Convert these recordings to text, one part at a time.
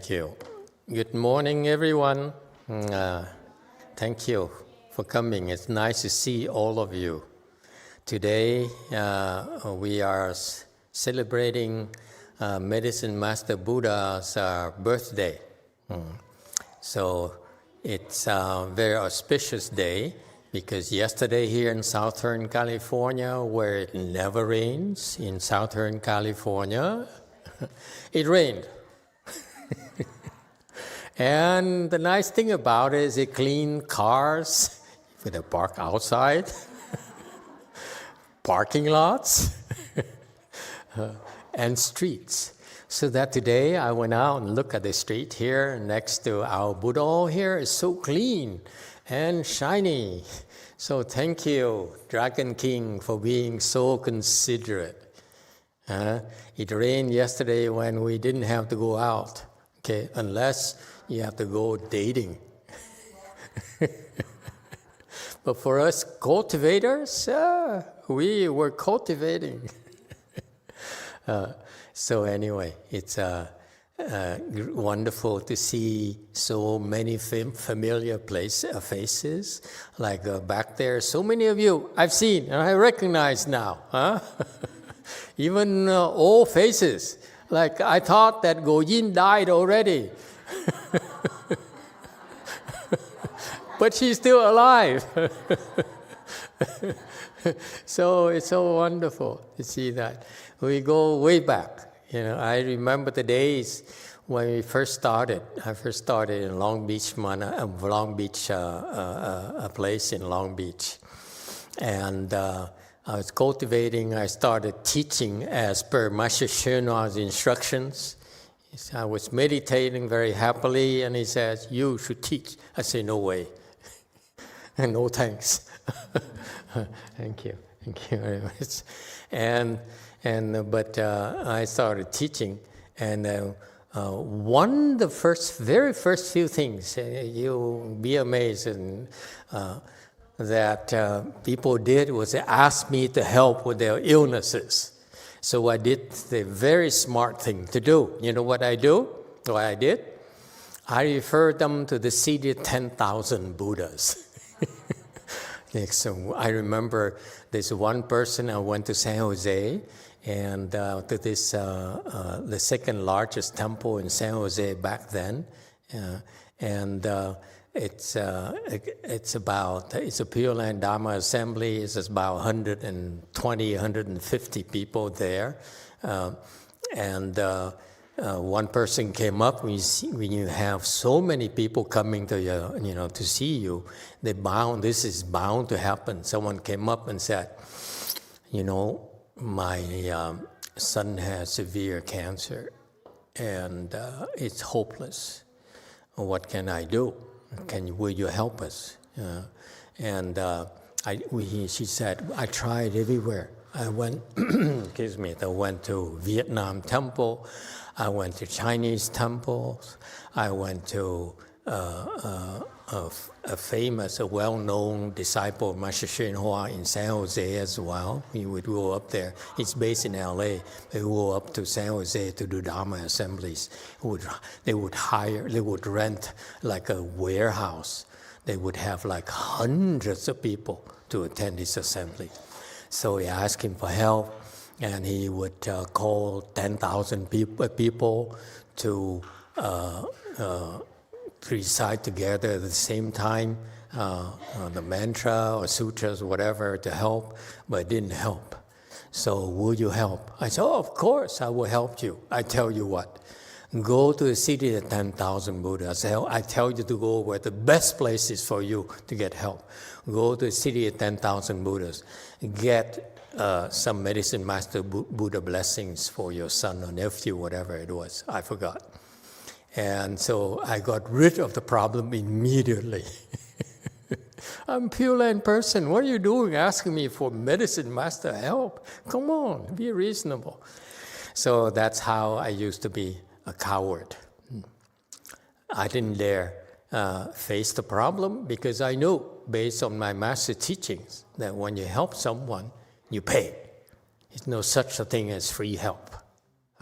Thank you. Good morning, everyone. Thank you for coming. It's nice to see all of you. Today, we are celebrating Medicine Master Buddha's birthday. So it's a very auspicious day because yesterday here in Southern California, where it never rains, in Southern California, it rained. And the nice thing about it is it cleaned cars for the park outside, parking lots, and streets. So that today I went out and looked at the street here next to our Buddha. Oh, here is so clean and shiny. So thank you, Dragon King, for being so considerate. It rained yesterday when we didn't have to go out, okay, unless you have to go dating. But for us cultivators, we were cultivating. So anyway, it's wonderful to see so many familiar faces. Like back there, so many of you I've seen and I recognize now. Even old faces. Like I thought that Go Yin died already. But she's still alive. So it's so wonderful to see that. We go way back. You know, I remember the days when we first started. I first started in Long Beach, a place in Long Beach. And I was cultivating, I started teaching as per Master Hsuanhua's instructions. I was meditating very happily, and he says, "You should teach." I say, "No way." And no thanks. Thank you very much. But I started teaching, and very first few things you'll be amazed, and that people did was they asked me to help with their illnesses. So I did the very smart thing to do. You know what I do? What I did? I referred them to the seated 10,000 Buddhas. So I remember this one person. I went to San Jose, and to this the second largest temple in San Jose back then, and it's a Pureland Dharma assembly. It's about 120, 150 people there, one person came up. When you have so many people coming to you, to see you, this is bound to happen. Someone came up and said, my son has severe cancer, and it's hopeless. What can I do? Will you help us? She said, I tried everywhere. I went, I went to Vietnam temple. I went to Chinese temples. I went to a well-known disciple of Master Hsuanhua in San Jose as well. He would go up there. He's based in LA. They would go up to San Jose to do Dharma assemblies. They would rent like a warehouse. They would have like hundreds of people to attend this assembly. So we asked him for help, and he would call 10,000 people to recite together at the same time, the mantra or sutras, whatever, to help, but it didn't help. So, will you help? I said, of course, I will help you. I tell you what, go to the city of 10,000 Buddhas. I tell you to go where the best place is for you to get help. Go to the city of 10,000 Buddhas. Get some Medicine Master Buddha blessings for your son or nephew, whatever it was. I forgot. And so I got rid of the problem immediately. I'm a Pureland person. What are you doing asking me for Medicine Master help? Come on, be reasonable. So that's how I used to be a coward. I didn't dare face the problem because I knew, based on my master teachings, that when you help someone, you pay. There's no such a thing as free help.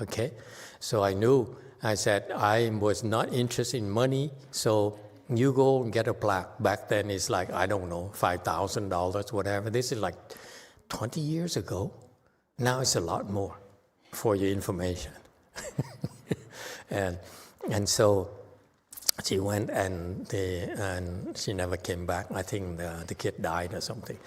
Okay? So I knew I said, I was not interested in money, so you go and get a plaque. Back then it's like, I don't know, $5,000, whatever. This is like 20 years ago. Now it's a lot more, for your information. and so she went and she never came back. I think the kid died or something.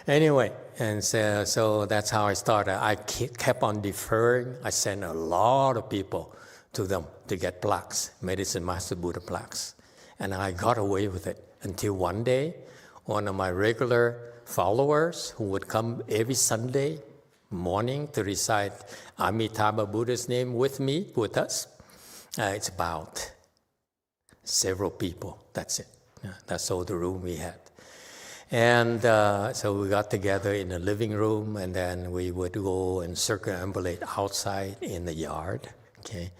Anyway, and so that's how I started. I kept on deferring. I sent a lot of people to them to get plaques, Medicine Master Buddha plaques. And I got away with it until one day, one of my regular followers who would come every Sunday morning to recite Amitabha Buddha's name with us. It's about several people. That's it. That's all the room we had. And so we got together in the living room, and then we would go and circumambulate outside in the yard. Okay.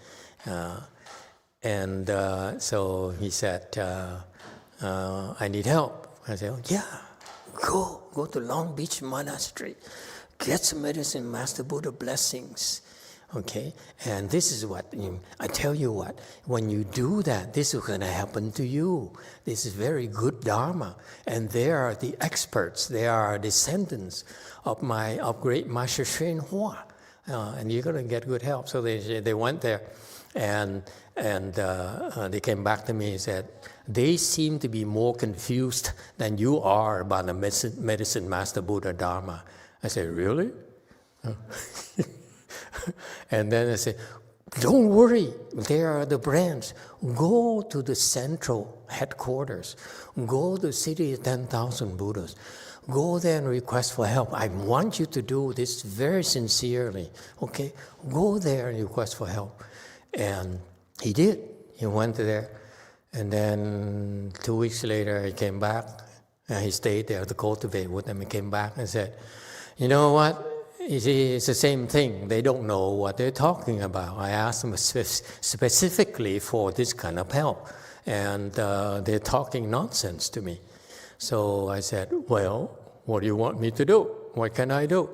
So he said, I need help. I said, oh, yeah, go to Long Beach Monastery. Get some Medicine Master Buddha blessings. Okay? And this is what, I tell you what, when you do that, this is going to happen to you. This is very good Dharma. And they are the experts. They are descendants of great Master Hsuan. And you're going to get good help. So they went there. And they came back to me and said, they seem to be more confused than you are about the Medicine Master Buddha Dharma. I said, really? And then I said, don't worry, there are the branch. Go to the central headquarters. Go to the city of 10,000 Buddhas. Go there and request for help. I want you to do this very sincerely. Okay? Go there and request for help. And he did. He went there. And then 2 weeks later, he came back. And he stayed there to cultivate with them. He came back and said, you know what? You see, it's the same thing. They don't know what they're talking about. I asked them specifically for this kind of help. And they're talking nonsense to me. So I said, well, what do you want me to do? What can I do?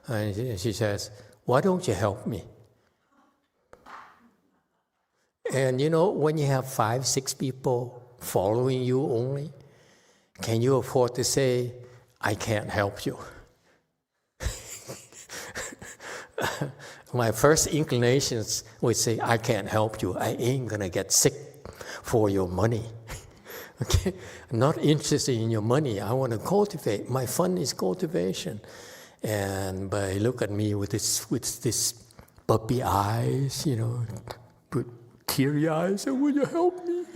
And she says, why don't you help me? And when you have 5, 6 people following you only, can you afford to say, I can't help you? My first inclinations would say, I can't help you. I ain't going to get sick for your money. Okay? I'm not interested in your money. I want to cultivate. My fun is cultivation. But he looked at me with this puppy eyes, with teary eyes. Said, will you help me?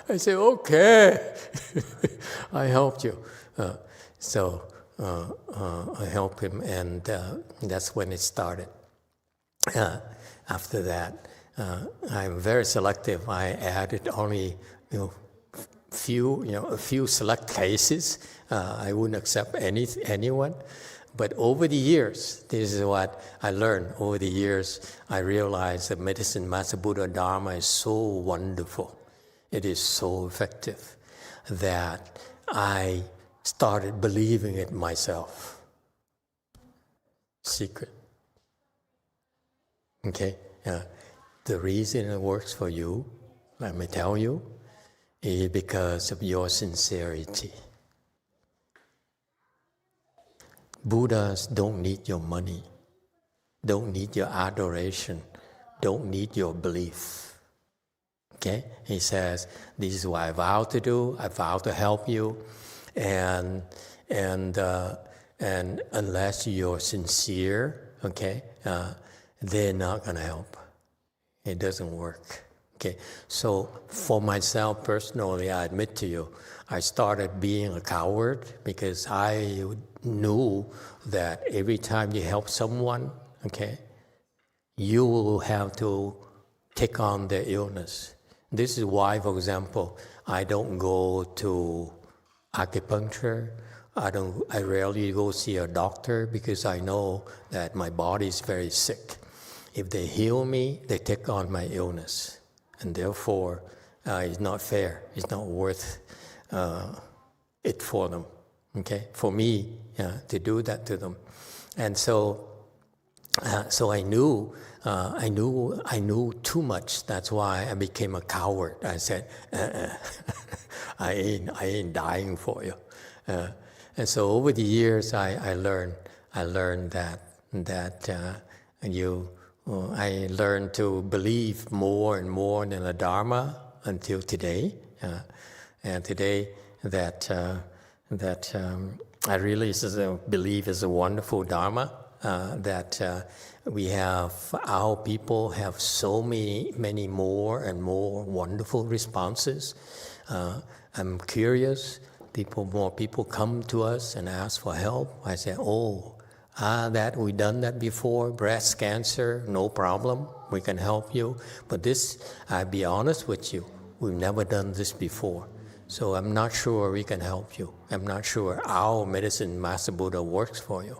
I said, okay. I helped you. I helped him, and that's when it started. After that, I'm very selective. I added only a few select cases. I wouldn't accept anyone. But over the years, this is what I learned. Over the years, I realized that Medicine Master Buddha Dharma is so wonderful. It is so effective that I started believing it myself. Secret. Okay? The reason it works for you, let me tell you, is because of your sincerity. Buddhas don't need your money, don't need your adoration, don't need your belief. Okay? He says, this is what I vow to do. I vow to help you. And unless you're sincere, okay, they're not going to help. It doesn't work. Okay, so for myself personally, I admit to you, I started being a coward because I knew that every time you help someone, okay, you will have to take on their illness. This is why, for example, I don't go to acupuncture. I rarely go see a doctor because I know that my body is very sick. If they heal me, they take on my illness. And therefore, it's not fair. It's not worth it for them. Okay? For me, to do that to them. And so So I knew too much. That's why I became a coward. I said, I ain't dying for you. And so over the years, I learned that I learned to believe more and more in the Dharma until today. And today, that I really believe is a wonderful Dharma. That our people have so many more and more wonderful responses. I'm curious. More people come to us and ask for help. I say, that we done that before. Breast cancer, no problem. We can help you. But this, I'll be honest with you, we've never done this before. So I'm not sure we can help you. I'm not sure our medicine, Master Buddha, works for you.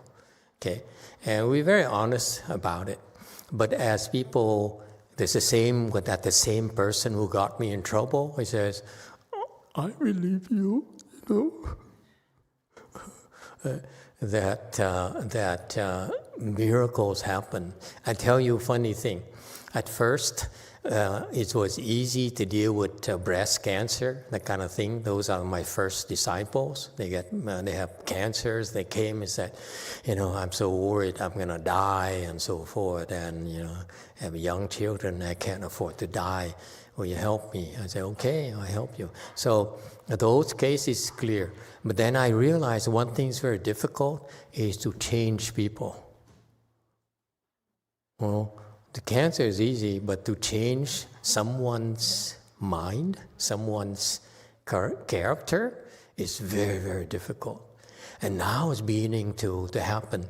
Okay, and we're very honest about it. But as people, there's the same person who got me in trouble. He says, I believe you, that miracles happen. I tell you a funny thing. At first, it was easy to deal with breast cancer, that kind of thing. Those are my first disciples. They have cancers. They came and said, I'm so worried I'm going to die and so forth. And, I have young children. I can't afford to die. Will you help me? I said, okay, I'll help you. So those cases clear. But then I realized one thing is very difficult is to change people. Well, the cancer is easy, but to change someone's mind, someone's character is very, very difficult. And now it's beginning to happen.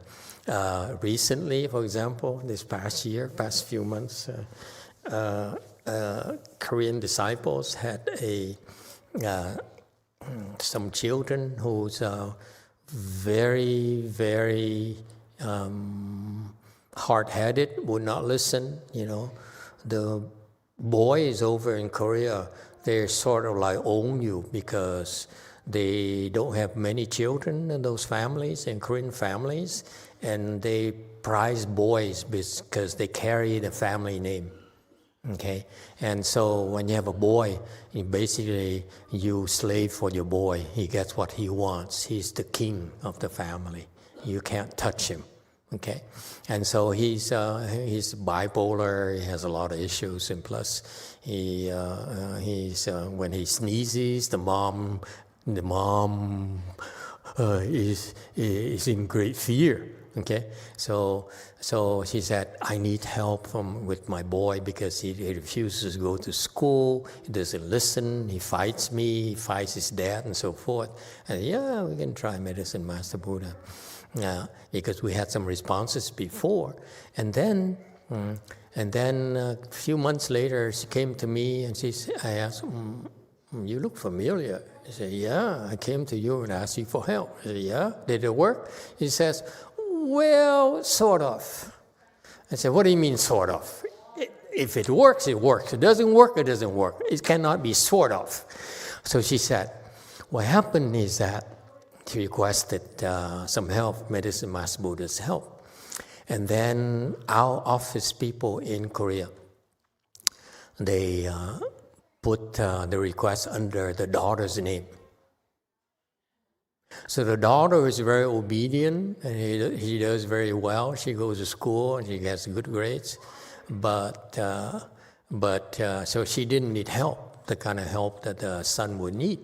Recently, for example, this past few months, Korean disciples had some children who's very, very hard-headed, would not listen. The boys over in Korea, they sort of like own you because they don't have many children in those families, in Korean families, and they prize boys because they carry the family name. Okay, and so when you have a boy, you slave for your boy. He gets what he wants. He's the king of the family. You can't touch him. Okay, and so he's bipolar. He has a lot of issues, and plus when he sneezes, the mom is in great fear. Okay, so she said, I need help with my boy because he refuses to go to school. He doesn't listen. He fights me. He fights his dad, and so forth. And we can try medicine, Master Buddha. Because we had some responses before. And then a few months later, she came to me and I asked, you look familiar. She said, yeah, I came to you and asked you for help. I said, yeah, did it work? He says, well, sort of. I said, what do you mean sort of? If it works, it works. It doesn't work, it doesn't work. It cannot be sort of. So she said, what happened is that she requested some help, medicine, Master Buddha's help. And then our office people in Korea, they put the request under the daughter's name. So the daughter is very obedient, and he does very well. She goes to school, and she gets good grades. But so she didn't need help, the kind of help that the son would need.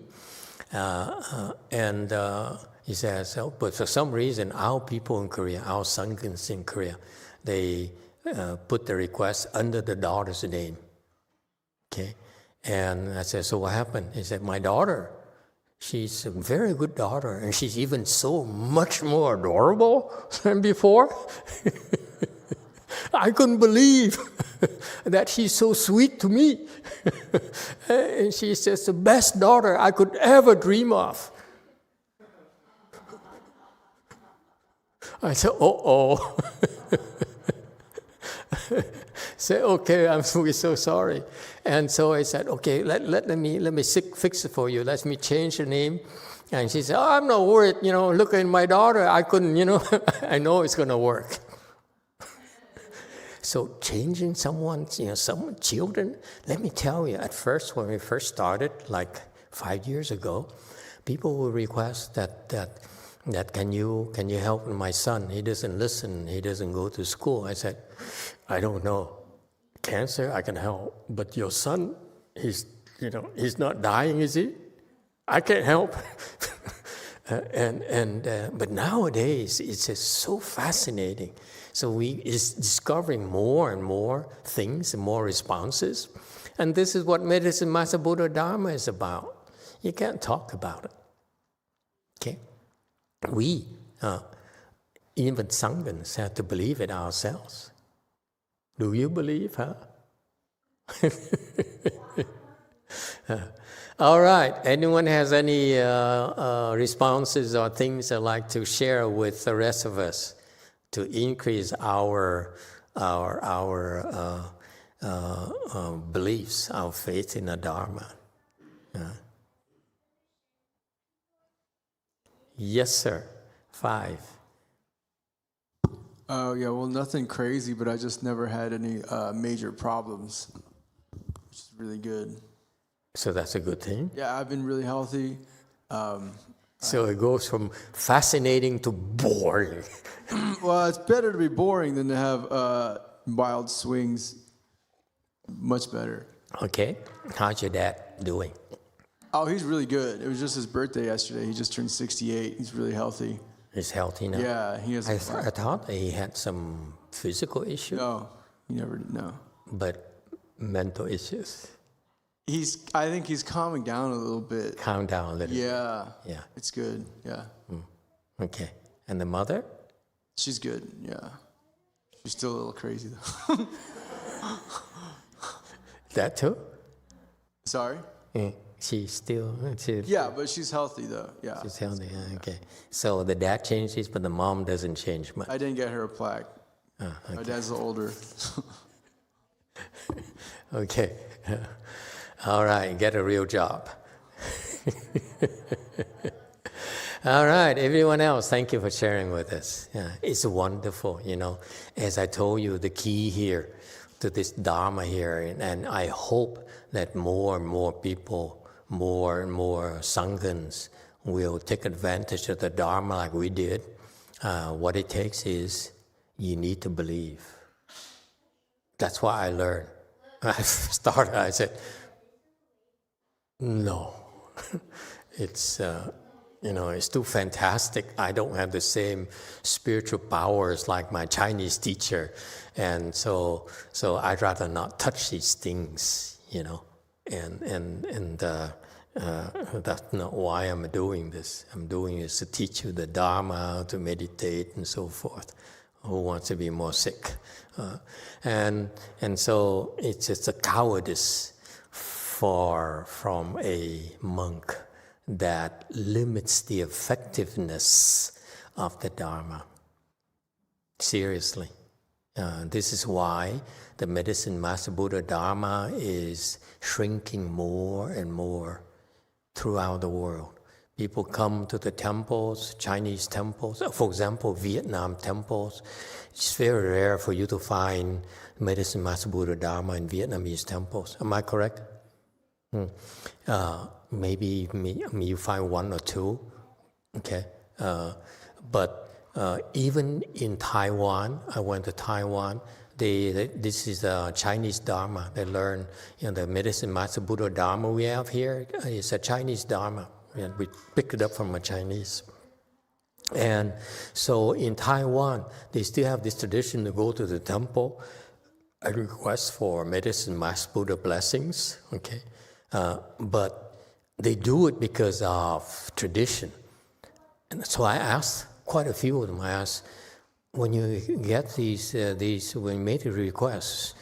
He says, but for some reason, our people in Korea, our sangins in Korea, they put the request under the daughter's name. Okay, and I said, so what happened? He said, my daughter, she's a very good daughter, and she's even so much more adorable than before. I couldn't believe that she's so sweet to me. And she's just the best daughter I could ever dream of. I said, uh-oh. Say, okay, we're so sorry. And so I said, okay, let me fix it for you. Let me change the name. And she said, I'm not worried. Look at my daughter. I couldn't, I know it's going to work. So changing someone, some children, let me tell you, at first, when we first started, like 5 years ago, people will request that can you help my son? He doesn't listen. He doesn't go to school. I said, I don't know. Cancer, I can help, but your son, he's not dying, is he? I can't help. But nowadays, it's just so fascinating. So it's discovering more and more things and more responses. And this is what Medicine Master Buddha Dharma is about. You can't talk about it. Okay? We, even Sanghas, have to believe it ourselves. Do you believe, huh? All right. Anyone has any responses or things they'd like to share with the rest of us to increase our beliefs, our faith in the Dharma? Yes, sir. 5. Yeah, well, nothing crazy, but I just never had any major problems, which is really good. So that's a good thing. Yeah, I've been really healthy. So it goes from fascinating to boring. Well, it's better to be boring than to have wild swings. Much better. Okay. How's your dad doing? Oh, he's really good. It was just his birthday yesterday. He just turned 68. He's really healthy. He's healthy now? Yeah, he has. I thought he had some physical issues. No, he never did. No. But mental issues. I think he's calming down a little bit. Calm down a little bit. Yeah. It's good. Yeah. Okay. And the mother? She's good. Yeah. She's still a little crazy though. That too? Sorry? She's still... Yeah, but she's healthy though. Yeah. She's healthy. Okay. So the dad changes, but the mom doesn't change much. I didn't get her a plaque. Okay. My dad's older. Okay. All right, get a real job. All right, everyone else, thank you for sharing with us. Yeah, it's wonderful, As I told you, the key here to this Dharma here, and I hope that more and more people, more and more Sanghas will take advantage of the Dharma like we did. What it takes is you need to believe. That's what I learned. I started, I said, no, it's too fantastic. I don't have the same spiritual powers like my Chinese teacher, and so I'd rather not touch these things, and that's not why I'm doing this. I'm doing this to teach you the Dharma, to meditate, and so forth. Who wants to be more sick? And so it's just a cowardice from a monk that limits the effectiveness of the Dharma. Seriously. This is why the Medicine Master Buddha Dharma is shrinking more and more throughout the world. People come to the temples, Chinese temples, for example, Vietnam temples. It's very rare for you to find Medicine Master Buddha Dharma in Vietnamese temples. Am I correct? Maybe you find one or two, okay? But even in Taiwan, I went to Taiwan, this is a Chinese Dharma. They learn, the Medicine Master Buddha Dharma we have here is a Chinese Dharma. And we picked it up from a Chinese. And so in Taiwan, they still have this tradition to go to the temple and request for Medicine Master Buddha blessings, okay? But they do it because of tradition. And so I asked quite a few of them, I asked, when you get when you make the requests,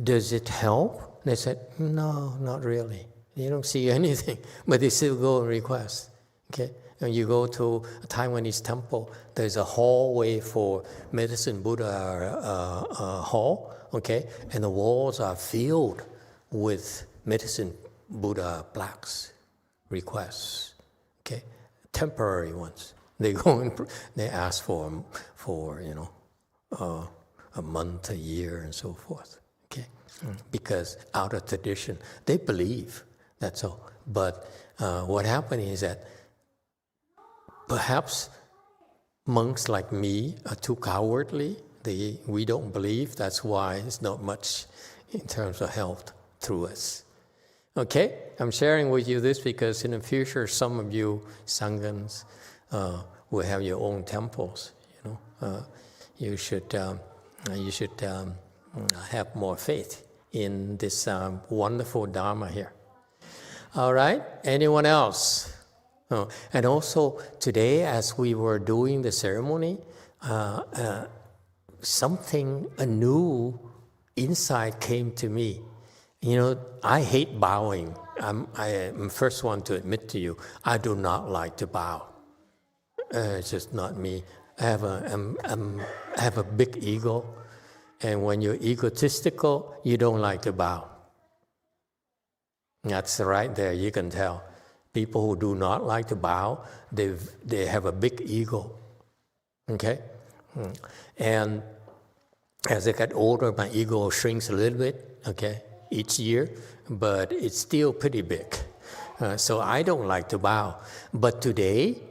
does it help? They said, no, not really. You don't see anything, but they still go and request. Okay, and you go to a Taiwanese temple. There's a hallway for Medicine Buddha hall. Okay, and the walls are filled with Medicine Buddha plaques, requests. Okay, temporary ones. They go and they ask for a month, a year, and so forth. Okay, because out of tradition, they believe. That's all. But what happened is that perhaps monks like me are too cowardly. We don't believe. That's why it's not much in terms of health through us. Okay, I'm sharing with you this because in the future, some of you Sanghas will have your own temples. You should have more faith in this wonderful Dharma here. All right, anyone else? And also today, as we were doing the ceremony, a new insight came to me. I hate bowing. I'm the first one to admit to you, I do not like to bow. It's just not me. I have a big ego, and when you're egotistical, you don't like to bow. That's right there, you can tell. People who do not like to bow, they have a big ego. Okay? And as I get older, my ego shrinks a little bit, okay, each year, but it's still pretty big. So I don't like to bow. But today,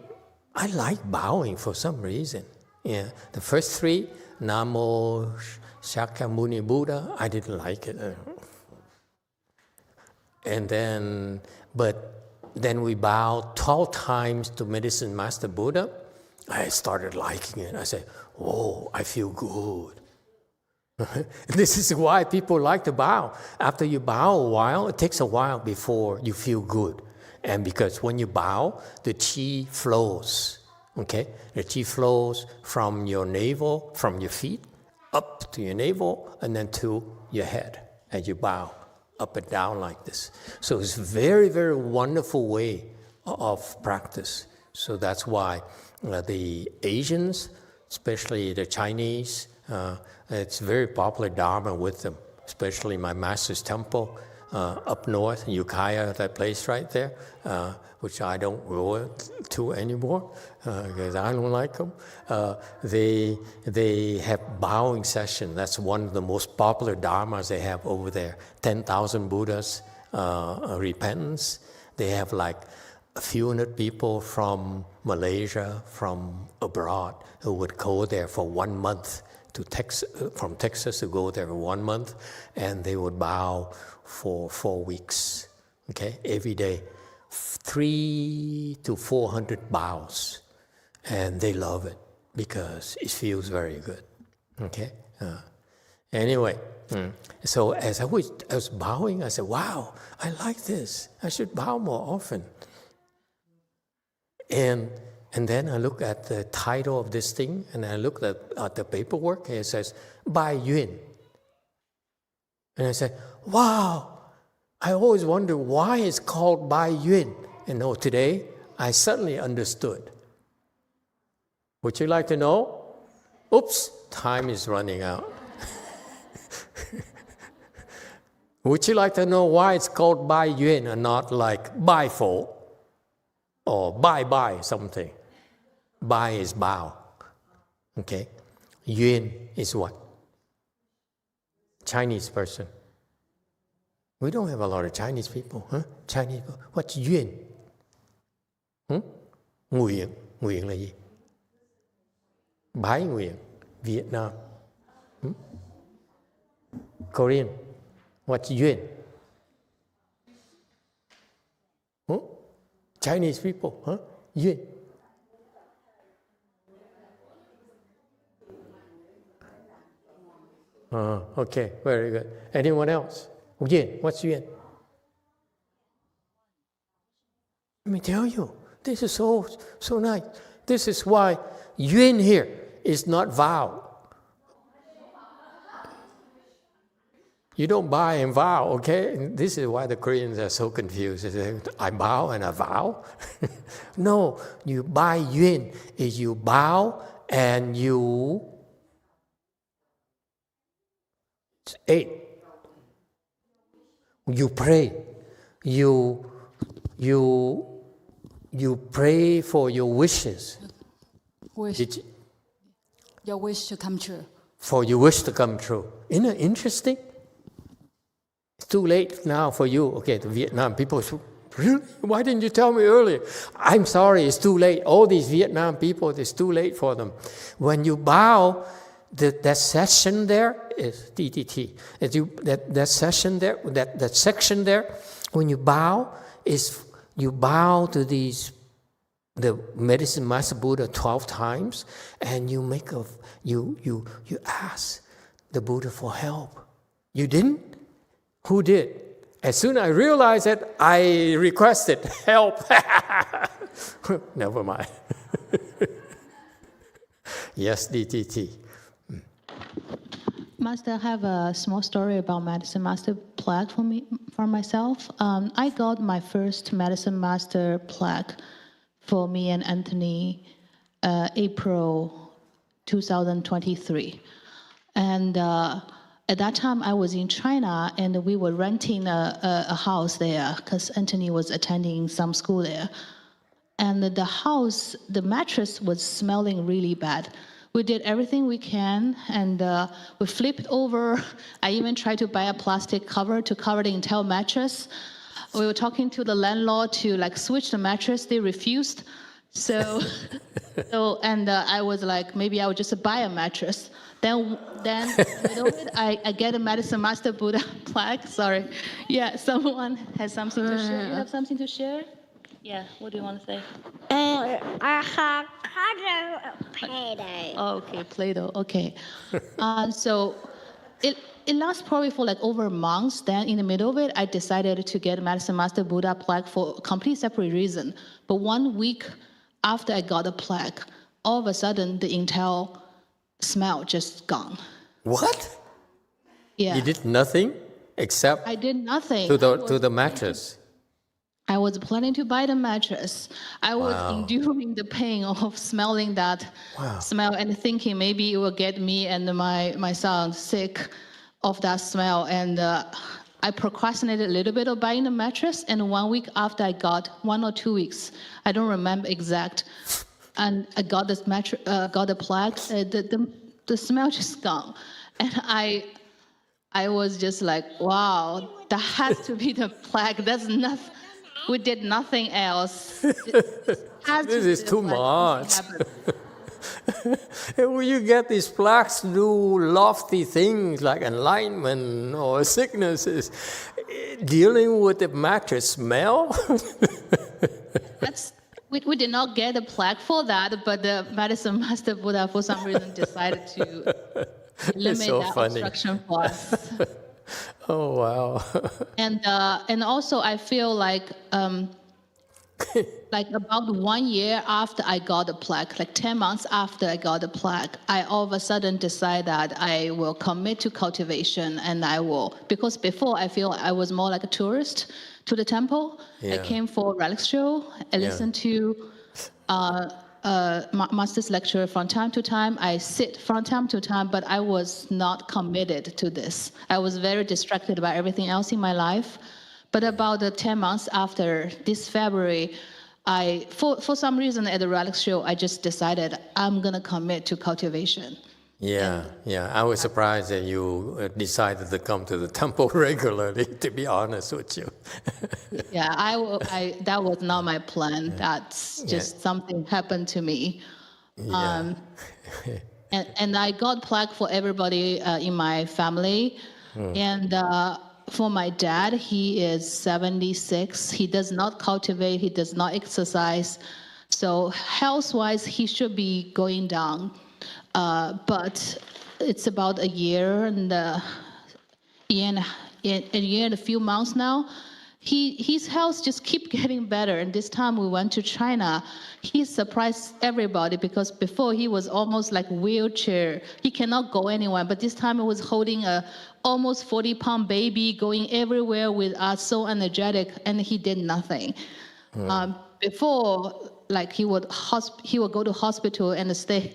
I like bowing for some reason. Yeah, the first three, Namo Shakyamuni Buddha, I didn't like it. But then we bowed 12 times to Medicine Master Buddha. I started liking it. I said, whoa, I feel good. This is why people like to bow. After you bow a while, it takes a while before you feel good. And because when you bow, the chi flows. Okay? The chi flows from your navel, from your feet, up to your navel, and then to your head as you bow up and down like this. So it's a very, very wonderful way of practice. So that's why the Asians, especially the Chinese, it's very popular Dharma with them, especially my master's temple up north, Ukiah, that place right there, which I don't go to anymore because I don't like them. They have bowing session. That's one of the most popular dharmas they have over there. 10,000 Buddhas repentance. They have like a few hundred people from Malaysia, from abroad, who would go there for 1 month to Texas, from Texas to go there for 1 month, and they would bow for 4 weeks. Okay, every day. 300 to 400 bows, and they love it because it feels very good. Okay. Anyway, so as I was bowing, I said, "Wow, I like this. I should bow more often." And then I look at the title of this thing, and I look at the paperwork, and it says Bai Yun. And I said, "Wow." I always wonder why it's called Bai Yun. And today I suddenly understood. Would you like to know? Oops, time is running out. Would you like to know why it's called Bai Yun and not like Bai Fo or Bye something? Bai is bow. Okay? Yun is what? Chinese person. We don't have a lot of Chinese people, huh? Chinese people. What's Yun? Nguyện. Nguyện là gì? Bái nguyện. Vietnam. Korean. What's Yun? Chinese people, huh? Yun. Okay, very good. Anyone else? Yun, what's Yun? Let me tell you, this is so nice. This is why Yun here is not vow. You don't buy and vow, okay? And this is why the Koreans are so confused. They say, I bow and I vow. No, you buy Yun is you bow and you ate. You pray. You pray for your wishes. Your wish to come true. for your wish to come true. Isn't it interesting? It's too late now for you. Okay, the Vietnam people, really? Why didn't you tell me earlier? I'm sorry, it's too late. All these Vietnam people, it's too late for them. When you bow, that session there is DTT. That session there, that section there, when you bow, you bow to the Medicine Master Buddha 12 times, and you ask the Buddha for help. You didn't? Who did? As soon as I realized it, I requested help. Never mind. Yes, DTT. Master, I have a small story about Medicine Master plaque for myself. I got my first Medicine Master plaque for me and Anthony April 2023. And at that time, I was in China, and we were renting a house there because Anthony was attending some school there. And the house, the mattress was smelling really bad. We did everything we can, and we flipped over. I even tried to buy a plastic cover to cover the entire mattress. We were talking to the landlord to switch the mattress. They refused. I was like, maybe I would just buy a mattress. Then I get a Medicine Master Buddha plaque. Sorry. Yeah, someone has something to share. You have something to share? Yeah, what do you want to say? I have Play-Doh. Oh, okay, Play-Doh, okay. So it lasts probably for over months. Then in the middle of it, I decided to get Medicine Master Buddha plaque for a completely separate reason. But 1 week after I got the plaque, all of a sudden the entire smell just gone. What? Yeah. You did nothing except I did nothing. to the mattress. I was planning to buy the mattress. I was enduring the pain of smelling that smell and thinking maybe it will get me and my son sick of that smell. And I procrastinated a little bit of buying the mattress. And 1 week after I got, 1 or 2 weeks, I don't remember exact, and I got this mattress, got the plaque. The smell just gone, and I was just like, wow, that has to be the plaque. That's nothing. We did nothing else. This is too much. When you get these plaques to do lofty things like enlightenment or sicknesses, dealing with the mattress smell? We did not get a plaque for that, but the Medicine Master Buddha, for some reason, decided to limit obstruction for us. Oh, wow. And also I feel like about 1 year after I got the plaque, 10 months after I got the plaque, I all of a sudden decide that I will commit to cultivation, and because before I feel I was more like a tourist to the temple. Yeah. I came for a relic show. I listened to master's lecture from time to time. I sit from time to time, but I was not committed to this. I was very distracted by everything else in my life. But about 10 months after this February, for some reason at the relic show, I just decided I'm gonna commit to cultivation. Yeah. I was surprised that you decided to come to the temple regularly, to be honest with you. Yeah, that was not my plan. That's just something happened to me. Yeah. And I got plaque for everybody in my family. And for my dad, he is 76. He does not cultivate. He does not exercise. So health-wise, he should be going down. But it's about a year and a few months now. His health just keep getting better. And this time we went to China. He surprised everybody because before he was almost like wheelchair. He cannot go anywhere. But this time he was holding a almost 40-pound baby, going everywhere with us, so energetic, and he did nothing. Before, he would go to hospital and stay,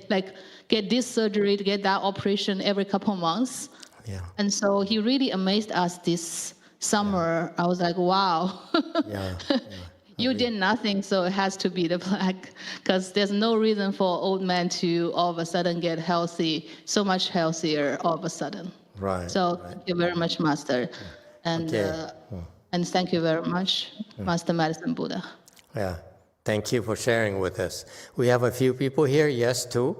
get this surgery, to get that operation every couple months. Yeah. And so he really amazed us this summer. I was like, wow. You did nothing, so it has to be the plaque. Because there's no reason for old man to all of a sudden get healthy, so much healthier all of a sudden. Right. So thank you very much, Master. And, and thank you very much, Master Medicine Buddha. Yeah. Thank you for sharing with us. We have a few people here. Yes, too.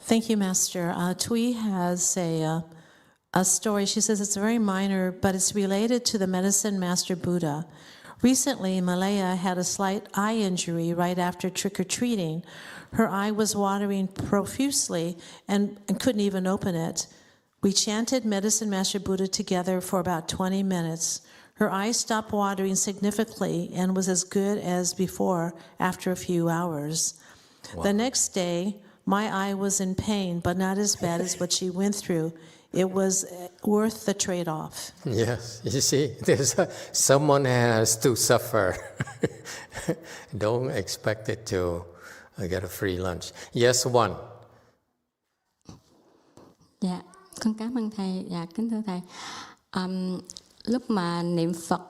Thank you, Master. Tui has a story. She says it's very minor, but it's related to the Medicine Master Buddha. Recently, Malaya had a slight eye injury right after trick-or-treating. Her eye was watering profusely and couldn't even open it. We chanted Medicine Master Buddha together for about 20 minutes. Her eye stopped watering significantly and was as good as before after a few hours. Wow. The next day, my eye was in pain, but not as bad as what she went through. It was worth the trade-off. Yes, you see, someone has to suffer. Don't expect it to get a free lunch. Yes, one. Dạ, con cảm ơn thầy. Dạ, kính thưa thầy. Lúc mà niệm Phật,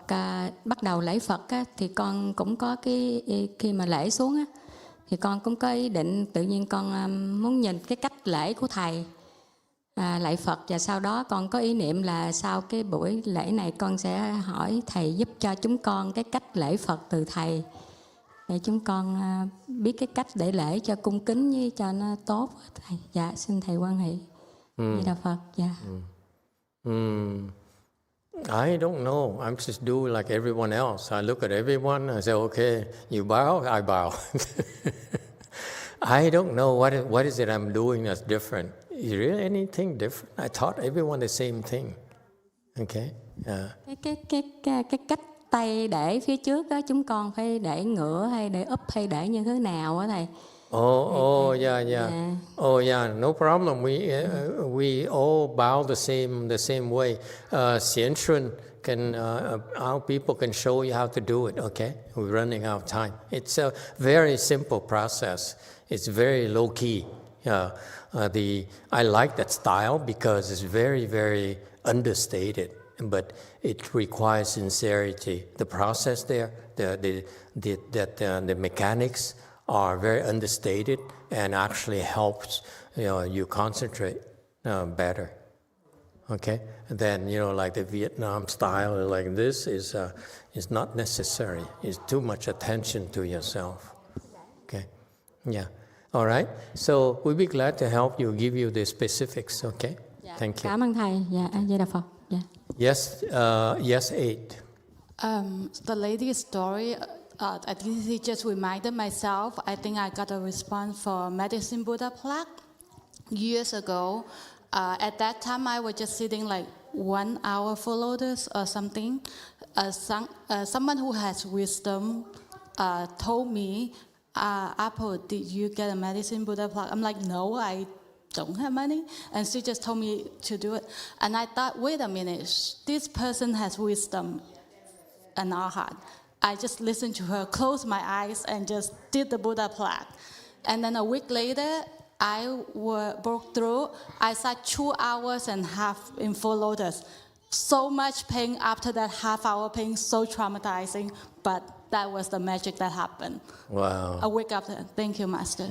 bắt đầu lễ Phật thì con cũng có khi mà lễ xuống thì con cũng có ý định tự nhiên con muốn nhìn cái cách lễ của thầy. Lạy Phật, và sau đó con có ý niệm là sau cái buổi lễ này con sẽ hỏi thầy giúp cho chúng con cái cách lễ Phật từ thầy để chúng con biết cái cách để lễ cho cung kính với cho nó tốt thầy. Dạ, xin thầy quan hệ. Di Đà Phật. Dạ. I don't know. I'm just doing like everyone else. I look at everyone. I say, okay, you bow, I bow. I don't know what is it I'm doing that's different. Is really anything different? I taught everyone the same thing. Okay. Cái cách tay để phía trước đó, chúng con phải để ngửa hay để úp hay để như thế nào á thầy? Oh, yeah. Oh, yeah. No problem. We all bow the same way. Xian Shun can our people can show you how to do it. Okay, we're running out of time. It's a very simple process. It's very low key. I like that style because it's very, very understated, but it requires sincerity. The process there, the mechanics are very understated and actually helps you concentrate better. Okay, and then like the Vietnam style, like this is not necessary. It's too much attention to yourself. Okay, yeah. All right. So we'll be glad to help you, give you the specifics. Okay. Dạ. Thank you. Cảm ơn thầy. Dạ, Di Đà Phật. Dạ. Yes. Yes, 8. The lady's story, I think it just reminded myself. I think I got a response for Medicine Buddha plaque years ago. At that time, I was just sitting like 1 hour for lotus or something. Someone who has wisdom told me, Apple, did you get a Medicine Buddha plaque? I'm like, no, I don't have money. And she just told me to do it. And I thought, wait a minute, this person has wisdom and arhat. I just listened to her, closed my eyes, and just did the Buddha plaque. And then a week later, I broke through. I sat 2 hours and a half in full lotus. So much pain after that half-hour pain, so traumatizing. But that was the magic that happened. Wow. A week after. Thank you, Master.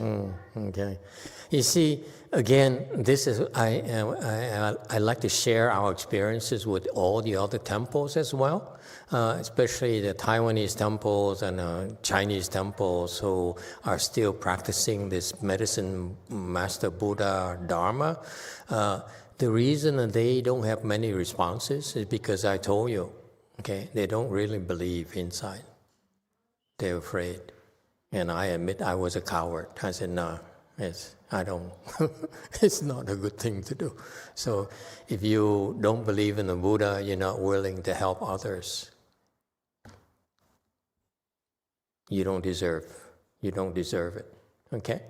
Okay. You see, again, this is I like to share our experiences with all the other temples as well, especially the Taiwanese temples and Chinese temples who are still practicing this Medicine Master Buddha Dharma. The reason that they don't have many responses is because I told you, okay, they don't really believe inside. They're afraid. And I admit I was a coward. I said, no, I don't. It's not a good thing to do. So if you don't believe in the Buddha, you're not willing to help others. You don't deserve it. Okay?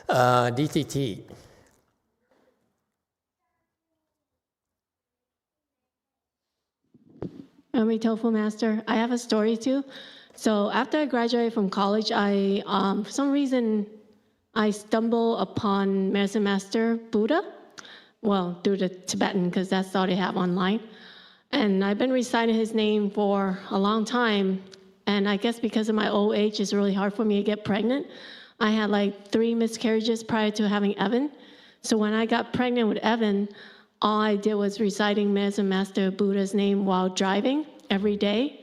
DTT. Tofu Master, I have a story too. So after I graduated from college, I for some reason I stumbled upon Medicine Master Buddha, well, through the Tibetan, because that's all they have online. And I've been reciting his name for a long time. And I guess because of my old age, it's really hard for me to get pregnant. I had like 3 miscarriages prior to having Evan. So when I got pregnant with Evan, all I did was reciting Medicine Master Buddha's name while driving every day.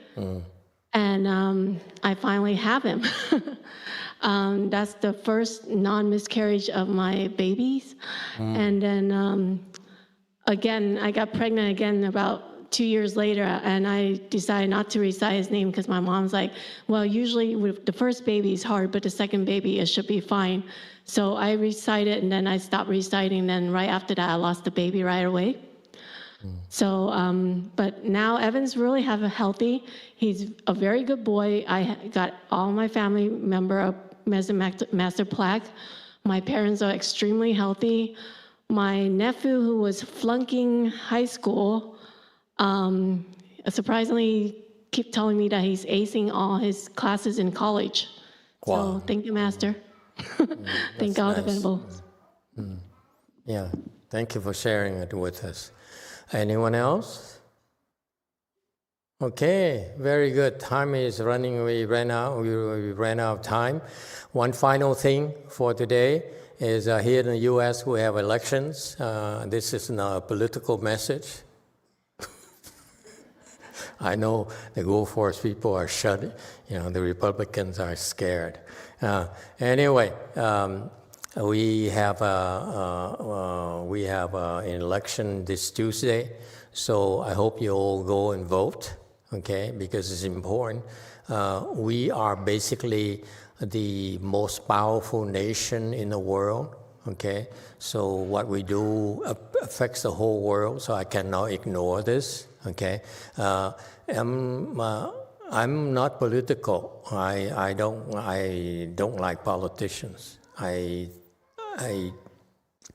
And I finally have him. That's the first non-miscarriage of my babies. And then again, I got pregnant again about 2 years later, and I decided not to recite his name because my mom's like, well, usually with the first baby is hard, but the second baby, it should be fine. So I recited, and then I stopped reciting, and then right after that, I lost the baby right away. So, but now Evan's really healthy. He's a very good boy. I got all my family member a Master plaque. My parents are extremely healthy. My nephew, who was flunking high school, surprisingly keep telling me that he's acing all his classes in college. Wow. So thank you, Master. Thank God, nice. Venerable. Yeah, thank you for sharing it with us. Anyone else? Okay, very good. Time is running. We ran out of time. One final thing for today is here in the U.S. we have elections. This is not a political message. I know the Go Force people are shut. The Republicans are scared. Anyway, we have an election this Tuesday, so I hope you all go and vote. Okay, because it's important. We are basically the most powerful nation in the world. Okay, so what we do affects the whole world. So I cannot ignore this. Okay, I'm not political. I don't like politicians. I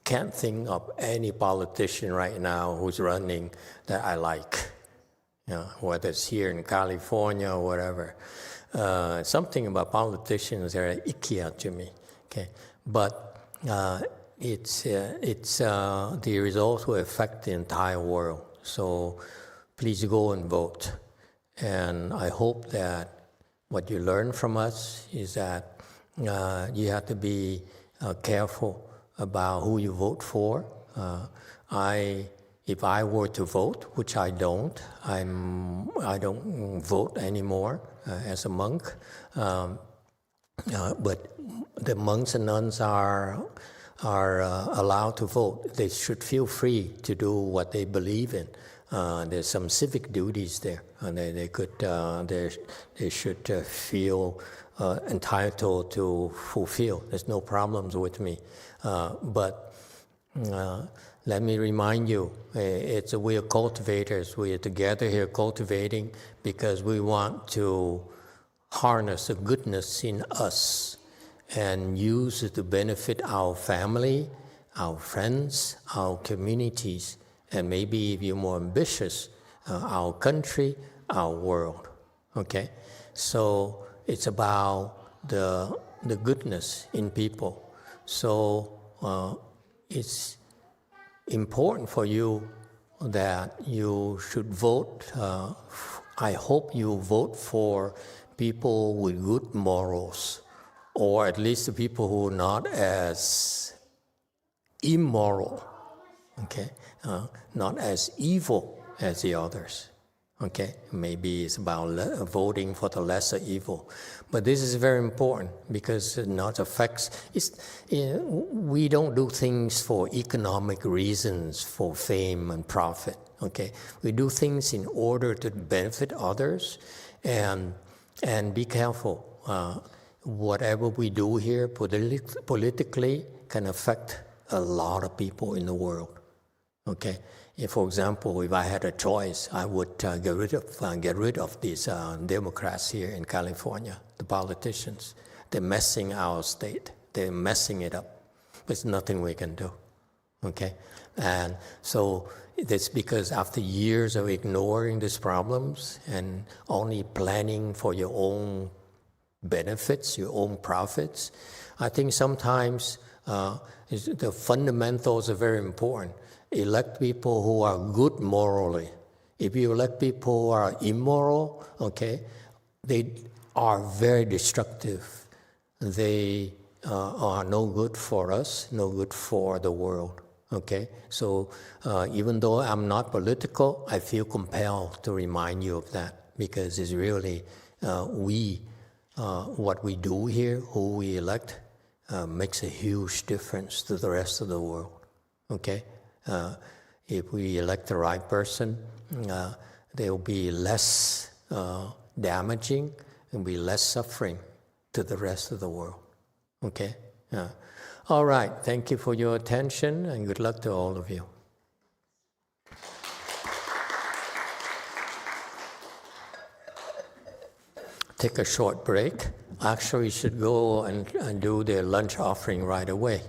can't think of any politician right now who's running that I like. Whether it's here in California or whatever. Something about politicians are icky to me. Okay, but it's the results will affect the entire world. So please go and vote. And I hope that what you learn from us is that you have to be careful about who you vote for. If I were to vote, which I don't, I don't vote anymore as a monk. But the monks and nuns are allowed to vote. They should feel free to do what they believe in. There's some civic duties there, and they should feel entitled to fulfill. There's no problems with me, but. Let me remind you, we are cultivators. We are together here cultivating because we want to harness the goodness in us and use it to benefit our family, our friends, our communities, and maybe if you're more ambitious, our country, our world. Okay? So it's about the goodness in people. So it's important for you that you should vote. I hope you vote for people with good morals, or at least the people who are not as immoral, okay, not as evil as the others. Okay, maybe it's about voting for the lesser evil. But this is very important because it not affects, we don't do things for economic reasons, for fame and profit. Okay, we do things in order to benefit others, and be careful. Whatever we do here politically can affect a lot of people in the world. Okay. If, for example, if I had a choice, I would get rid of these Democrats here in California, the politicians. They're messing our state. They're messing it up. There's nothing we can do. Okay? And so it's because after years of ignoring these problems and only planning for your own benefits, your own profits, I think sometimes the fundamentals are very important. Elect people who are good morally If you elect people who are immoral, okay, they are very destructive. They are no good for us, no good for the world. Okay, so even though I'm not political, I feel compelled to remind you of that, because it's really what we do here, who we elect, makes a huge difference to the rest of the world. Okay, if we elect the right person, there will be less damaging and be less suffering to the rest of the world. Okay. All right, thank you for your attention, and good luck to all of you. Take a short break. Actually, you should go and do the lunch offering right away.